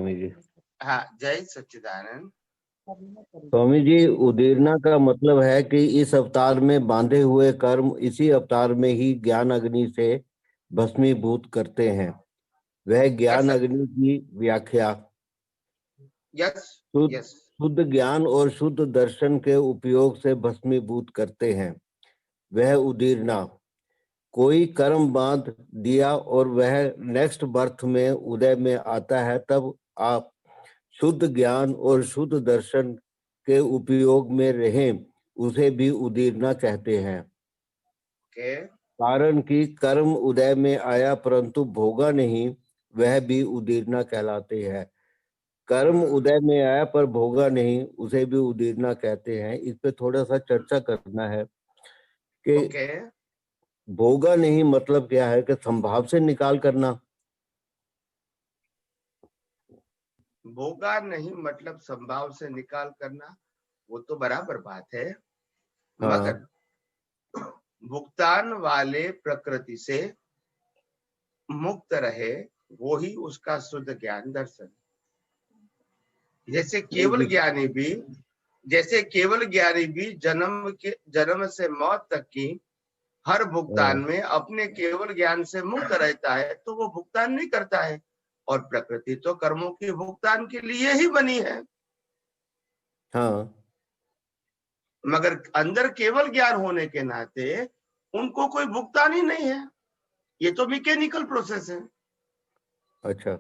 स्वामी जी। हाँ, जय सच्चिदानंद। स्वामी जी, उदीरना का मतलब है कि इस अवतार में बांधे हुए कर्म इसी अवतार में ही ज्ञान अग्नि से भस्मीभूत करते हैं। वह ज्ञान अग्नि की व्याख्या यस यस शुद्ध ज्ञान और शुद्ध दर्शन के उपयोग से भस्मीभूत करते हैं। वह उदीरना कोई कर्म बांध दिया और वह नेक्स्ट बर्थ में उदय में आता है, तब आप शुद्ध ज्ञान और शुद्ध दर्शन के उपयोग में रहें, उसे भी उदीरना कहते हैं। कारण कि कर्म उदय में आया परंतु भोगा नहीं, वह भी उदीरना कहलाते हैं। कर्म उदय में आया पर भोगा नहीं, उसे भी उदीरना कहते हैं। इस पे थोड़ा सा चर्चा करना है कि भोगा नहीं मतलब क्या है, कि संभाव से निकाल करना। भोगा नहीं मतलब संभाव से निकाल करना, वो तो बराबर बात है। हाँ। मगर भुगतान वाले प्रकृति से मुक्त रहे, वो ही उसका शुद्ध ज्ञान दर्शन। जैसे केवल ज्ञानी भी जन्म से मौत तक की हर भुगतान में अपने केवल ज्ञान से मुक्त रहता है, तो वो भुगतान नहीं करता है। और प्रकृति तो कर्मों के भुगतान के लिए ही बनी है। हाँ। मगर अंदर केवल ज्ञान होने के नाते उनको कोई भुगतान ही नहीं है। ये तो मैकेनिकल प्रोसेस है। अच्छा,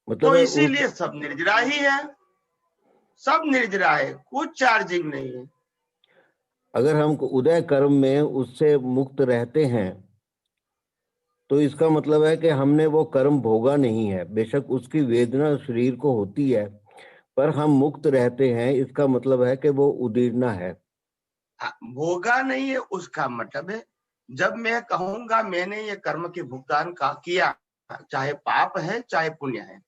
मतलब तो इसीलिए सब निर्जरा ही है, सब निर्जरा है, कुछ चार्जिंग नहीं है। अगर हम उदय कर्म में उससे मुक्त रहते हैं तो इसका मतलब है कि हमने वो कर्म भोगा नहीं है। बेशक उसकी वेदना शरीर को होती है, पर हम मुक्त रहते हैं, इसका मतलब है कि वो उदीरना है। भोगा नहीं है उसका मतलब है, जब मैं कहूंगा मैंने ये कर्म के भुगतान का किया, चाहे पाप है चाहे पुण्य है,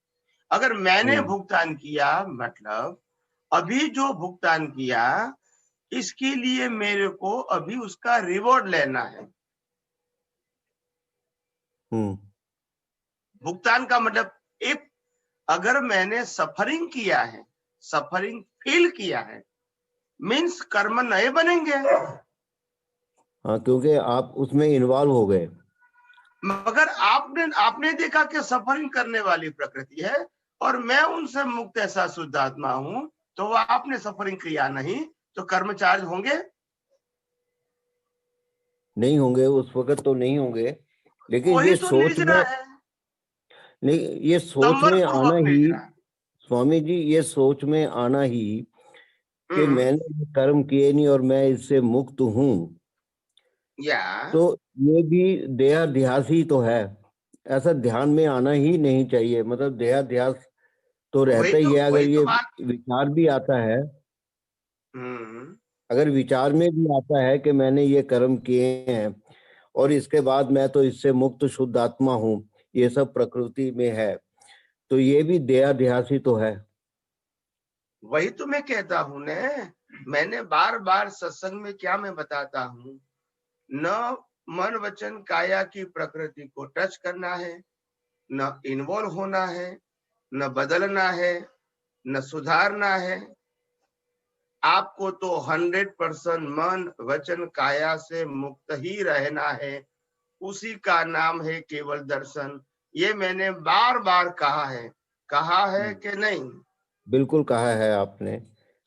अगर मैंने भुगतान किया मतलब अभी जो भुगतान किया इसके लिए मेरे को अभी उसका रिवॉर्ड लेना है। भुगतान का मतलब एक, अगर मैंने सफरिंग किया है, सफरिंग फील किया है, मीन्स कर्म नए बनेंगे। हाँ, क्योंकि आप उसमें इन्वॉल्व हो गए। मगर आपने देखा कि सफरिंग करने वाली प्रकृति है और मैं उनसे मुक्त ऐसा शुद्ध आत्मा हूं, तो वह आपने सफरिंग किया नहीं, तो कर्म चार्ज होंगे? नहीं होंगे, उस वक्त तो नहीं होंगे। लेकिन ये तो सोच में नहीं, ये सोच में आना ही स्वामी जी, ये सोच में आना ही कि मैंने कर्म किए नहीं और मैं इससे मुक्त हूँ, तो ये भी देहाध्यास ही तो है। ऐसा ध्यान में आना ही नहीं चाहिए। मतलब देहाध्यास तो रहता ही है। अगर ये विचार भी आता है, अगर विचार में भी आता है कि मैंने ये कर्म किए हैं और इसके बाद मैं तो इससे मुक्त शुद्ध आत्मा हूँ, ये सब प्रकृति में है, तो ये भी देहाध्यास ही तो है। वही तो मैं कहता हूँ ने, मैंने बार बार सत्संग में क्या मैं बताता हूँ, न मन वचन काया की प्रकृति को टच करना है, न इन्वॉल्व होना है, न बदलना है, न सुधारना है। आपको तो 100% मन वचन काया से मुक्त ही रहना है। उसी का नाम है केवल दर्शन। ये मैंने बार बार कहा है कि नहीं? बिल्कुल कहा है आपने।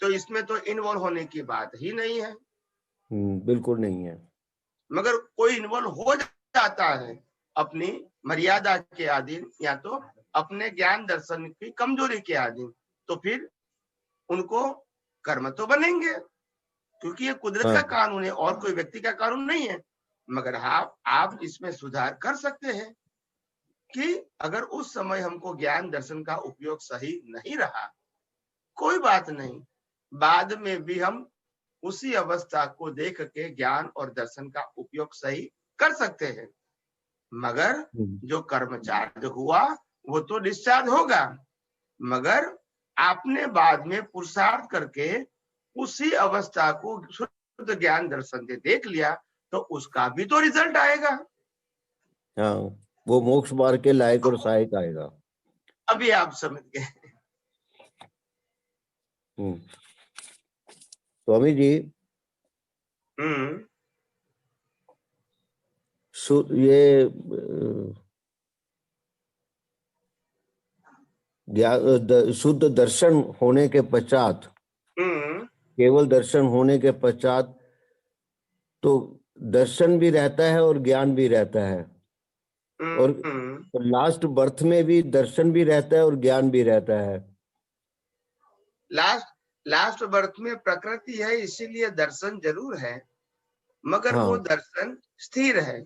तो इसमें तो इन्वॉल्व होने की बात ही नहीं है। बिल्कुल नहीं है। मगर कोई इन्वॉल्व हो जाता है अपनी मर्यादा के अधीन या तो अपने ज्ञान दर्शन की कमजोरी के अधीन, तो फिर उनको कर्म तो बनेंगे, क्योंकि ये कुदरत का कानून है और कोई व्यक्ति का कानून नहीं है। मगर आप इसमें सुधार कर सकते हैं कि अगर उस समय हमको ज्ञान दर्शन का उपयोग सही नहीं रहा, कोई बात नहीं, बाद में भी हम उसी अवस्था को देख के ज्ञान और दर्शन का उपयोग सही कर सकते हैं। मगर जो कर्मचार्य हुआ वो तो डिस्चार्ज होगा, मगर आपने बाद में पुरुषार्थ करके उसी अवस्था को शुद्ध ज्ञान दर्शन से देख लिया, तो उसका भी तो रिजल्ट आएगा। हाँ, वो मोक्ष मार्ग के लायक और सहायक आएगा। अभी आप समझ गए। स्वामी जी, ये शुद्ध दर्शन होने के पश्चात, केवल दर्शन होने के पश्चात तो दर्शन भी रहता है और ज्ञान भी रहता है, और लास्ट बर्थ में भी दर्शन भी रहता है और ज्ञान भी रहता है। लास्ट बर्थ में प्रकृति है, इसीलिए दर्शन जरूर है, मगर हाँ। वो दर्शन स्थिर है,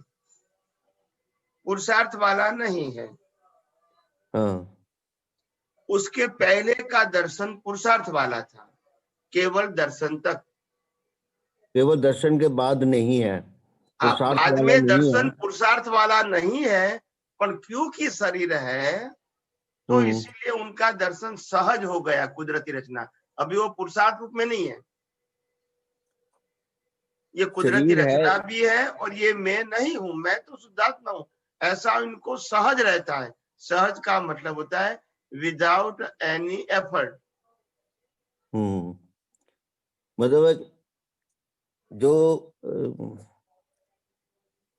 पुरुषार्थ वाला नहीं है। हाँ। उसके पहले का दर्शन पुरुषार्थ वाला था, केवल दर्शन तक। केवल दर्शन के बाद नहीं है, पुरुषार्थ बाद वाला में नहीं दर्शन है। पुरुषार्थ वाला नहीं है, पर क्योंकि शरीर है तो इसीलिए उनका दर्शन सहज हो गया, कुदरती रचना। अभी वो पुरुषार्थ रूप में नहीं है, ये कुदरती शरीर है। रचना भी है, और ये मैं नहीं हूं, मैं तो शुद्धात्मा हूं, ऐसा इनको सहज रहता है। सहज का मतलब होता है विदाउट एनी एफर्ट। मतलब जो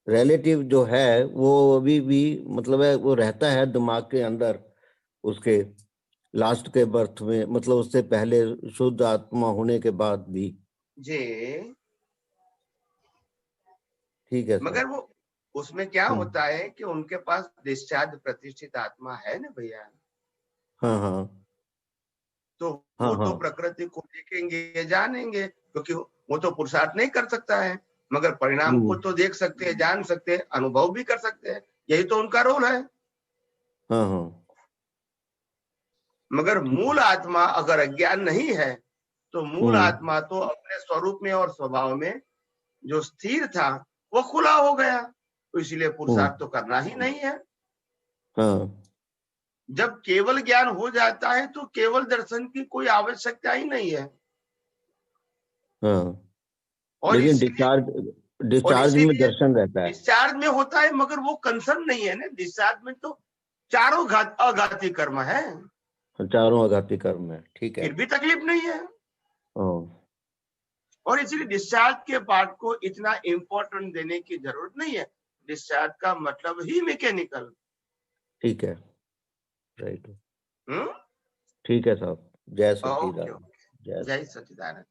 रिलेटिव जो है वो अभी भी मतलब है, वो रहता है दिमाग के अंदर उसके लास्ट के बर्थ में, मतलब उससे पहले शुद्ध आत्मा होने के बाद भी जी। ठीक है मगर सर। वो उसमें क्या होता है कि उनके पास डिस्चार्ज प्रतिष्ठित आत्मा है ना भैया। हाँ हाँ तो हाँ वो हाँ। तो प्रकृति को देखेंगे, जानेंगे, क्योंकि वो तो पुरुषार्थ नहीं कर सकता है, मगर परिणाम को तो देख सकते हैं, जान सकते हैं, अनुभव भी कर सकते हैं, यही तो उनका रोल है। हाँ हाँ। मगर मूल आत्मा अगर अज्ञान नहीं है तो मूल आत्मा तो अपने स्वरूप में और स्वभाव में जो स्थिर था वो खुला हो गया, तो इसलिए पुरुषार्थ तो करना ही नहीं है। हाँ जब केवल ज्ञान हो जाता है तो केवल दर्शन की कोई आवश्यकता ही नहीं है। हाँ। और लेकिन और डिस्चार्ज में इसीलिए दर्शन रहता है। डिस्चार्ज में होता है, मगर वो कंसर्न नहीं है ना। डिस्चार्ज में तो चारों अघाती कर्म है, चारों आघाती कर्म है, ठीक है। फिर भी तकलीफ नहीं है। और इसीलिए डिस्चार्ज के पार्ट को इतना इंपॉर्टेंट देने की जरूरत नहीं है। डिस्चार्ज का मतलब ही मैकेनिकल। ठीक है, राइट। ठीक है साहब। जय ओके सच्चिदानंद। ओके, जय सच्चिदानंद।